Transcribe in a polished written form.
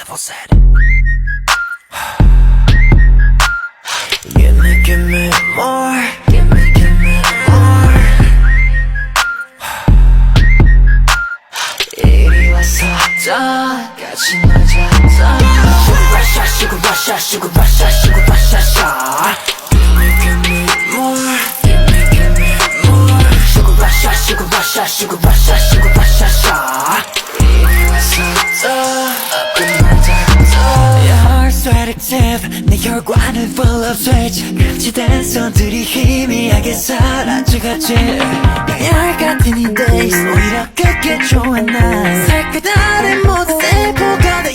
level set. Give me more. Give me more. 이리 와서 더 같이 놀자 더. Sugar rush, sugar rush, sugar rush, sugar rush. Give me more. Give me more. Sugar rush, sugar rush, sugar rush, sugar rush. 이리 와서 더 끝나자 더. Your heart's addictive. 내 혈관은 full of switch. 감지된 손들이 희미하게 사라져가지. 열 같은 이 days 오히려 그게 좋아 난. 살펴다는 모든 세포가 다